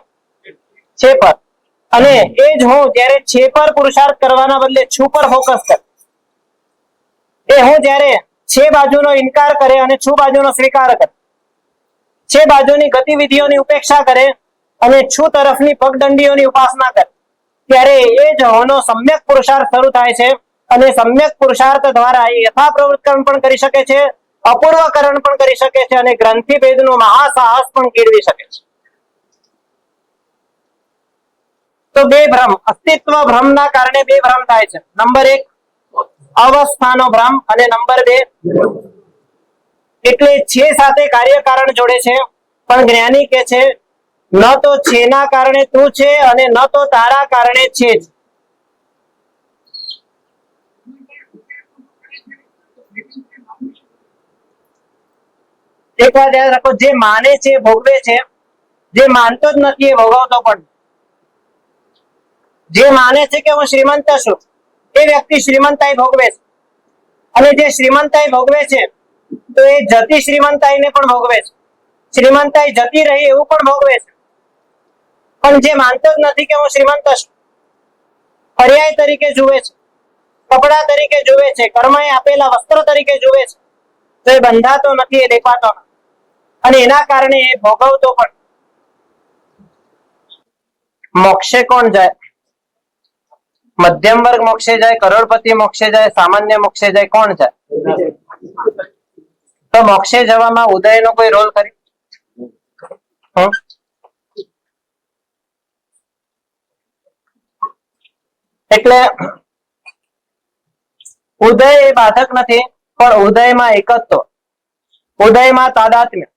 છે પર. અને એ જ હું જ્યારે છે પર પુરુષાર્થ કરવાના બદલે છું પર ફોકસ કરે, એ હું જ્યારે છે બાજુનો ઇનકાર કરે અને છું બાજુનો સ્વીકાર કરે, છે બાજુની ગતિવિધિઓની ઉપેક્ષા કરે અને છું તરફની પગદંડીઓની ઉપાસના કરે, ત્યારે એ જ હોનો સમ્યક પુરુષાર્થ શરૂ થાય છે. અને સમ્યક પુરુષાર્થ દ્વારા એ યથાપ્રવૃત્તિકરણ પણ કરી શકે છે, અપૂર્વકરણ પણ કરી શકે છે અને ગ્રંથિ ભેદનું મહાસાહસ પણ કેળવી શકે છે. તો બે ભ્રમ, અસ્તિત્વ ભ્રમના કારણે બે ભ્રમ થાય છે. નંબર 1 અવસ્થાનો ભ્રમ અને નંબર 2 એટલે છે સાથે કાર્યકારણ જોડે છે, પણ જ્ઞાની કે છે ન તો છેના કારણે તું છે અને ન તો તારા કારણે છે જ. એક વાત યાદ રાખો, જે માને છે ભોગવે છે, જે માનતો જ નથી એ ભોગવતો પણ. જે માને છે કે હું શ્રીમંત છું એ વ્યક્તિ શ્રીમંતાઈ ભોગવે છે, અને જે શ્રીમંતાઈ ભોગવે છે તો એ જતી શ્રીમંતાઈને પણ ભોગવે છે, શ્રીમંતાઈ જતી રહી એવું પણ ભોગવે છે. પણ જે માનતો જ નથી કે હું શ્રીમંત છું, પર્યાય તરીકે જુએ છે, કપડા તરીકે જુએ છે, કર્મએ આપેલા વસ્ત્ર તરીકે જુએ છે, તો એ બંધાતો નથી, એ દેખાતો નથી, અને એના કારણે એ ભોગવતો પણ. મોક્ષે કોણ જાય? મધ્યમ વર્ગ મોક્ષે જાય, કરોડપતિ મોક્ષે જાય, સામાન્ય મોક્ષે જાય, કોણ જાય? તો મોક્ષે જવામાં ઉદયનો કોઈ રોલ ખરી? એટલે ઉદય એ બાધક નથી, પણ ઉદયમાં એકત્વ, ઉદયમાં તાદાત્મ્ય,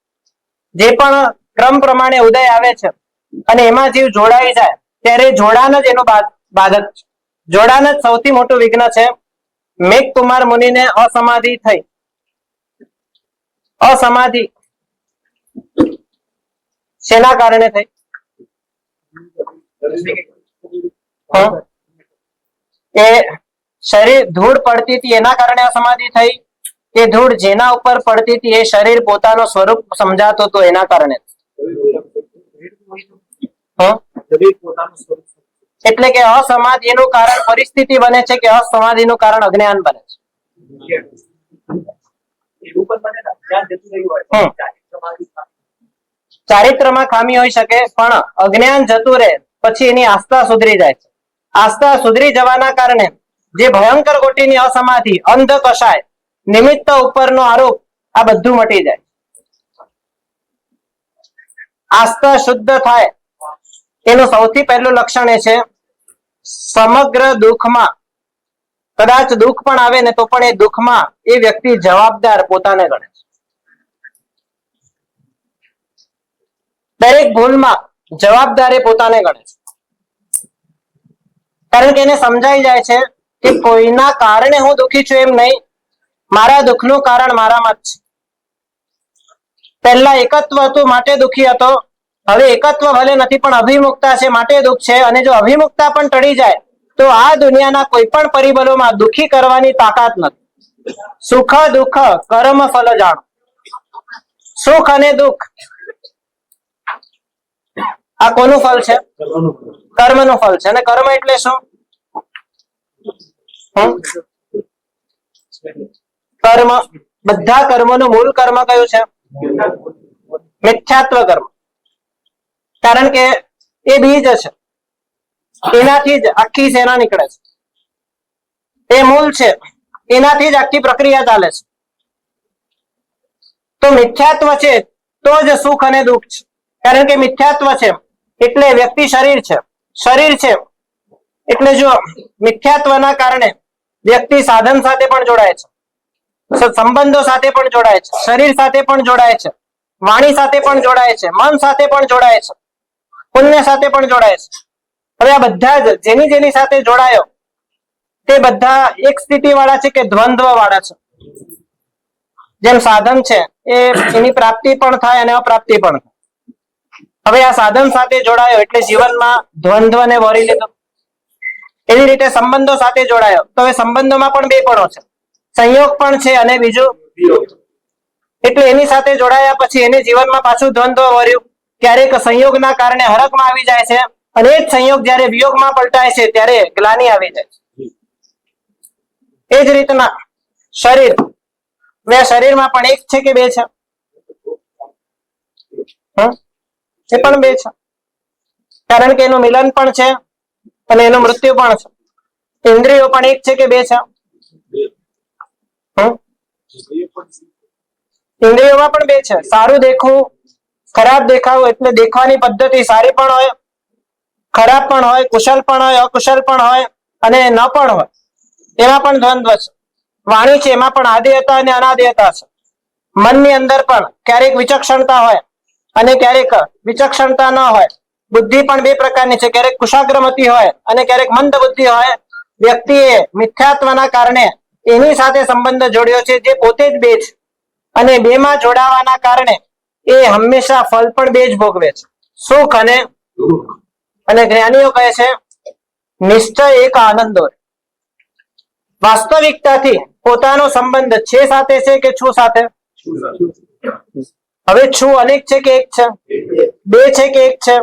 જે પણ ક્રમ પ્રમાણે ઉદય આવે છે અને એમાં જીવ જોડાઈ જાય ત્યારે જોડાણ જ એનું બાધક છે. જોડાણ જ સૌથી મોટું વિઘ્ન છે. મેઘકુમાર મુનિને અસમાધિ થઈ. અસમાધિ શેના કારણે થઈ? એ શરીર ધૂળ પડતી હતી એના કારણે અસમાધિ થઈ, કે ધૂળ જેના ઉપર પડતી હતી એ શરીર પોતાનું સ્વરૂપ સમજાતો હતો એના કારણે? એટલે કે અસમાધિનું કારણ પરિસ્થિતિ બને છે કે અસમાધિનું કારણ અજ્ઞાન બને છે? ચારિત્રમાં ખામી હોઈ શકે, પણ અજ્ઞાન જતું રહે પછી એની આસ્થા સુધરી જાય છે. આસ્થા સુધરી જવાના કારણે જે ભયંકર કોટીની અસમાધિ, અંધ કષાય, નિમિત્ત ઉપરનો આરોપ, આ બધું મટી જાય. આસ્થા શુદ્ધ થાય એનું સૌથી પહેલું લક્ષણ એ છે સમગ્ર દુઃખમાં, કદાચ દુઃખ પણ આવે ને તો પણ એ દુઃખમાં એ વ્યક્તિ જવાબદાર પોતાને ગણે છે. દરેક ભૂલમાં જવાબદાર એ પોતાને ગણે છે, કારણ કે એને સમજાઈ જાય છે કે કોઈના કારણે હું દુઃખી છું એમ નહીં, મારા દુઃખનું કારણ મારામાં જ છે. પહેલા એકત્વ હતું માટે દુઃખી હતો, હવે એકત્વ ભલે નથી પણ અભિમુખતા છે માટે દુઃખ છે, અને જો અભિમુખતા પણ ટળી જાય તો આ દુનિયાના કોઈ પણ પરિબળોમાં દુઃખી કરવાની તાકાત નથી. સુખ દુઃખ કર્મ ફલ જાણો. સુખ અને દુઃખ આ કોનું ફલ છે? કર્મનું ફળ છે. અને કર્મ એટલે શું? કર્મ, બધા કર્મોનું મૂળ કર્મ કયું છે? મિથ્યાત્વ કર્મ. કારણ કે એ બીજ છે, એનાથી જ આખી સેના નીકળે છે. એ મૂળ છે, એનાથી જ આખી પ્રક્રિયા ચાલે છે. તો મિથ્યાત્વ છે તો જ સુખ અને દુઃખ છે. કારણ કે મિથ્યાત્વ છે એટલે વ્યક્તિ શરીર છે, શરીર છે એટલે જો મિથ્યાત્વના કારણે વ્યક્તિ સાધન સાથે પણ જોડાય છે, સંબંધો સાથે પણ જોડાય છે, શરીર સાથે પણ જોડાય છે, વાણી સાથે પણ જોડાય છે, મન સાથે પણ જોડાય છે, પુણ્ય સાથે પણ જોડાય છે. હવે આ બધા જ જેની જેની સાથે જોડાયો તે બધા એક સ્થિતિ વાળા છે કે દ્વંદ્વ વાળા છે. જેમ સાધન છે એ એની પ્રાપ્તિ પણ થાય અને અપ્રાપ્તિ પણ થાય. હવે આ સાધન સાથે જોડાયો એટલે જીવનમાં દ્વંદ્વને વરી લીધો. એવી રીતે સંબંધો સાથે જોડાયો તો હવે સંબંધોમાં પણ બે પણો છે, સંયોગ પણ છે અને બીજું. એટલે એની સાથે જોડાયા પછી એને જીવનમાં પાછું દ્વંદ્વ વર્યું. ક્યારેક સંયોગના કારણે હરખમાં આવી જાય છે, અને એ જ સંયોગ જ્યારે વિયોગમાં પલટાય છે ત્યારે ગ્લાનિ આવી જાય છે. એ જ રીતના શરીર, બે શરીરમાં પણ એક છે કે બે છે? એ પણ બે છે, કારણ કે એનું મિલન પણ છે અને એનું મૃત્યુ પણ છે. ઇન્દ્રિયો પણ એક છે કે બે છે? ઇન્દ્રિયોમાં પણ બે છે. સારું દેખવું, ખરાબ દેખાવું, એટલે દેખવાની પદ્ધતિ સારી પણ હોય, ખરાબ પણ હોય, કુશલ પણ હોય, અકુશલ પણ હોય અને ન પણ હોય. એમાં પણ દ્વંદ્વ છે. વાણી છે એમાં પણ આદેયતા અને અનાદેયતા છે. મનની અંદર પણ ક્યારેક વિચક્ષણતા હોય અને ક્યારેક વિચક્ષણતા ન હોય. બુદ્ધિ પણ બે પ્રકારની છે, ક્યારેક કુશાગ્રમતી હોય અને ક્યારેક મંદ બુદ્ધિ હોય. વ્યક્તિએ મિથ્યાત્વના કારણે એની સાથે સંબંધ જોડ્યો છે જે પોતે જ બે છે, અને બેમાં જોડાવાના કારણે એ હંમેશા ફળ પણ બે જ ભોગવે છે, સુખ અને દુઃખ. અને જ્ઞાનીઓ કહે છે નિશ્ચય એક આનંદો. વાસ્તવિકતાથી પોતાનો સંબંધ છે સાથે છે કે છું સાથે? હવે છું અનેક છે કે એક છે? બે છે કે એક છે?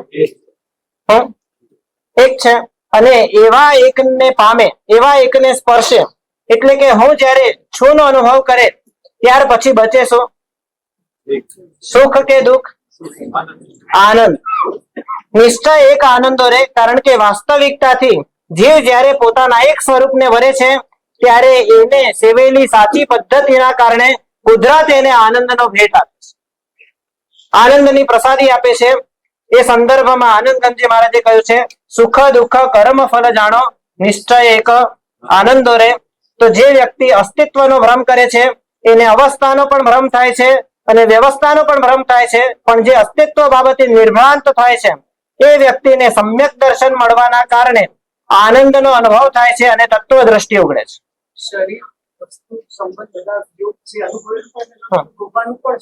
એક છે. અને એવા એકને પામે, એવા એકને સ્પર્શે, એટલે કે હું જ્યારે છું નો અનુભવ કરે ત્યાર પછી બચે શું? સુખ કે દુઃખ? આનંદ. નિશ્ચય એક આનંદો રે. કારણ કે વાસ્તવિકતાથી જીવ જ્યારે પોતાના એક સ્વરૂપને વરે છે ત્યારે એને સેવેલી સાચી પદ્ધતિના કારણે કુદરત એને આનંદનો ભેટ આપે છે, આનંદની પ્રસાદી આપે છે. એ સંદર્ભમાં આનંદગંજી મહારાજે કહ્યું છે સુખ દુઃખ કર્મ ફલ જાણો, નિશ્ચય એક આનંદો રે. તો જે વ્યક્તિ અસ્તિત્વનો ભ્રમ કરે છે એને અવસ્થાનો પણ ભ્રમ થાય છે અને વ્યવસ્થાનો પણ ભ્રમ થાય છે, પણ જે અસ્તિત્વ બાબતે નિર્ભ્રાંત થાય છે એ વ્યક્તિને સમ્યક દર્શન મળવાના કારણે આનંદનો અનુભવ થાય છે અને તત્વ દ્રષ્ટિ ઉગડે છે. શરીર વસ્તુ સંબંધ બધા યોગ છે અનુભવેલું પણ કૃપાનું પણ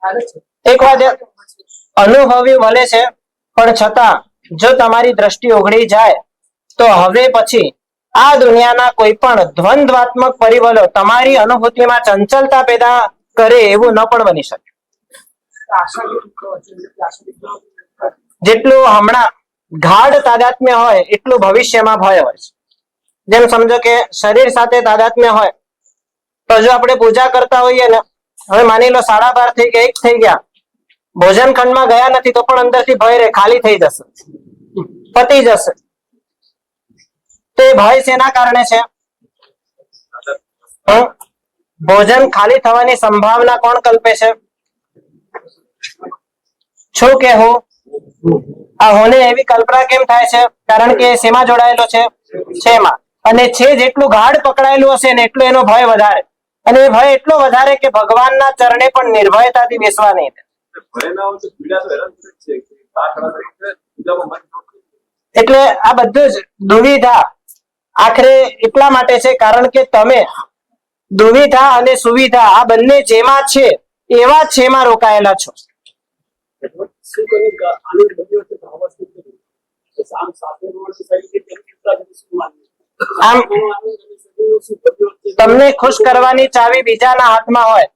હાલે છે. એક વાત અનુભવી મળે છે, પણ છતાં જો તમારી દ્રષ્ટિ ઉઘડી જાય તો હવે પછી આ દુનિયાના કોઈ પણ દ્વંદ્વાત્મક પરિબળો તમારી અનુભૂતિમાં ચંચલતા પેદા કરે એવું ન પણ બની શકે. જેટલું હમણાં ગાઢ તાદાત્મ્ય હોય એટલું ભવિષ્યમાં ભય હોય છે. જેમ સમજો કે શરીર સાથે તાદાત્મ્ય હોય તો જો આપણે પૂજા કરતા હોઈએ ને, હવે માની લો 12:30 થઈ ગયા, 1 થઈ ગયા, ભોજન ખંડમાં ગયા નથી તો પણ અંદરથી ભય રે, ખાલી થઈ જશે, પતી જશે. તે ભય શેના કારણે છે? ભોજન ખાલી થવાની સંભાવના કોણ કલ્પે છે? છું કે હું? આ હોને એવી કલ્પના કેમ થાય છે? કારણ કે શેમાં જોડાયેલો છે? છેમાં. અને છે જેટલું ગાઢ પકડાયેલું હશે ને એટલું એનો ભય વધારે, અને એ ભય એટલો વધારે કે ભગવાનના ચરણે પણ નિર્ભયતાથી બેસવા નહીં દે. એટલે આ બધું જ દુવિધા આખરે એટલા માટે છે કારણ કે તમે દુવિધા અને સુવિધા આ બંને જેમાં છે એવા છેમાં રોકાયેલા છો. સુખ અને આનંદ બંને વચ્ચે ભાવ શું છે? આમ શાસ્ત્રનો અર્થ શરીર કે તેની ચિંતા છે, શું માનવું? આમ આત્માનો આનંદ અને શરીરનો સુખ બંને વચ્ચે તમને ખુશ કરવાની ચાવી બીજાના હાથમાં હોય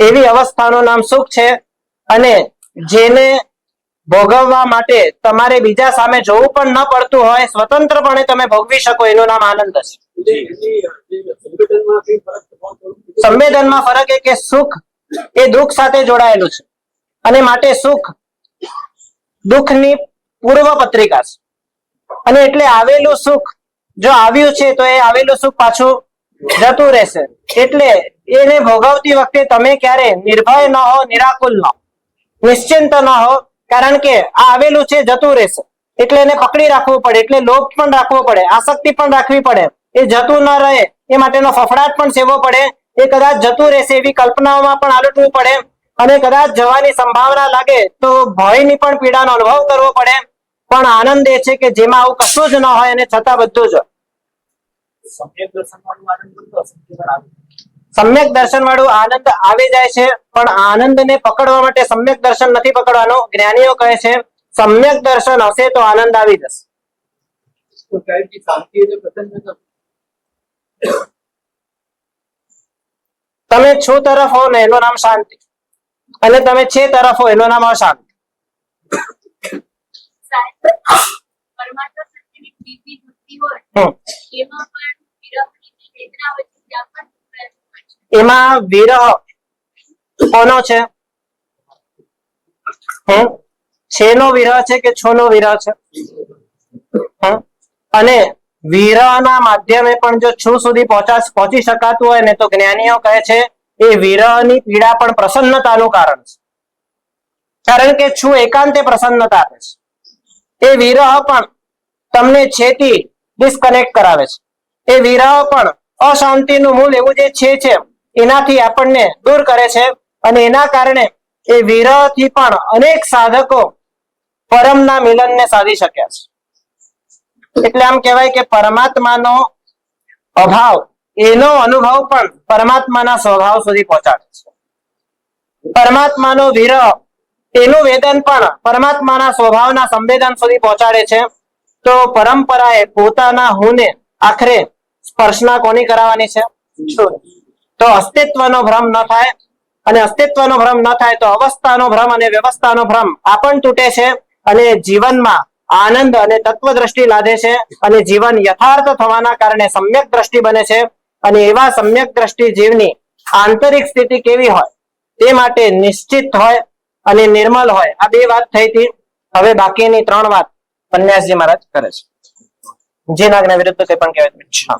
એવી અવસ્થાનું નામ સુખ છે, અને જેને ભોગવવા માટે તમારે બીજા સામે જોવું પણ ન પડતું હોય, સ્વતંત્રપણે તમે ભોગવી શકો, એનું નામ આનંદ છે. સંગઠનમાં કઈ ફરક તફાવત કરવું? સંવેદનમાં ફરક એ કે સુખ એ દુઃખ સાથે જોડાયેલું છે, અને માટે સુખ દુઃખની પૂર્વ પત્રિકા છે, અને એટલે આવેલું સુખ જો આવ્યું છે તો એ આવેલું સુખ પાછું જતું રહેશે. એટલે એને ભોગવતી વખતે તમે ક્યારે નિર્ભય ન હો, નિરાકુલ ન હો, નિશ્ચિંત ન હો, કારણ કે આ આવેલું છે જતું રહેશે, એટલે એને પકડી રાખવું પડે, એટલે લોભ પણ રાખવો પડે, આસક્તિ પણ રાખવી પડે, એ જતું ન રહે એ માટેનો ફફડાટ પણ સેવવો પડે, એ કદાચ જતું રહેશે એવી કલ્પનાઓમાં પણ આલટવું પડે, અને કદાચ જવાની સંભાવના લાગે તો ભયની પણ પીડાનો અનુભવ કરવો પડે. પણ આનંદ એ છે કે જેમાં આવું કશું જ ન હોય અને છતાં બધું જ હોય. સમ્યક દર્શનવાળું આનંદ બનતો અસંખ્ય વાર આવે. સમ્યક દર્શન વાળું આનંદ આવી જાય છે, પણ આનંદને પકડવા માટે સમ્યક દર્શન નથી પકડવાનું. જ્ઞાનીઓ કહે છે સમ્યક દર્શન હશે તો આનંદ આવી જશે. તો ક્યારેક શાંતિ એટલે પ્રસન્નતા. તમે છો તરફ હો ને એનું નામ શાંતિ, અને તમે છે તરફ હો એનું નામ અશાંતિ. પરમાત્મા સત્યની પ્રીતિ ભક્તિ હોય હમ. એમાં પણ વિરહની વેદના હોય છે, ત્યાં પણ પ્રયત્ન હોય છે. એમાં વિરહ કોનો છે? છે નો વિરહ છે કે છો નો વિરહ છે? અને વિરહના માધ્યમે પણ જો છું સુધી પહોંચી શકાતું હોય ને તો જ્ઞાનીઓ કહે છે એ વિરહની પીડા પણ પ્રસન્નતાનું કારણ છે, કારણ કે છું એકાંતે પ્રસન્નતા આપે છે. એ વિરહ પણ તમને છેતી ડિસ્કનેક્ટ કરાવે છે. એ વિરહ પણ અશાંતિનું મૂળ એવું જે છે એનાથી આપણને દૂર કરે છે, અને એના કારણે એ વિરહથી પણ અનેક સાધકો પરમના મિલનને સાધી શક્યા છે. એટલે આમ કહેવાય કે પરમાત્માનો અભાવ એનો અનુભવ પણ પરમાત્માના સ્વભાવ સુધી પહોંચાડે છે. પરમાત્માનો વિરહ એનું વેદન પણ પરમાત્માના સ્વભાવના સંવેદન સુધી પહોંચાડે છે. તો પરંપરાએ પોતાના હુંને આખરે સ્પર્શના કોની કરાવવાની છે? તો અસ્તિત્વનો ભ્રમ ન થાય, અને અસ્તિત્વનો ભ્રમ ન થાય તો અવસ્થાનો ભ્રમ અને વ્યવસ્થાનો ભ્રમ આ પણ તૂટે છે, અને જીવનમાં આનંદ અને તત્વ દ્રષ્ટિ લાદે છે, અને જીવન યથાર્થ થવાના કારણે સમ્યક દ્રષ્ટિ બને છે. અને એવા સમ્યક દ્રષ્ટિ જીવની આંતરિક સ્થિતિ કેવી હોય તે માટે નિશ્ચિત હોય અને નિર્મલ હોય. આ બે વાત થઈ હતી. હવે બાકીની ત્રણ વાત પન્યાસજી મહારાજ કરે છે. જેના વિરુદ્ધ કંઈ પણ કહેવાય.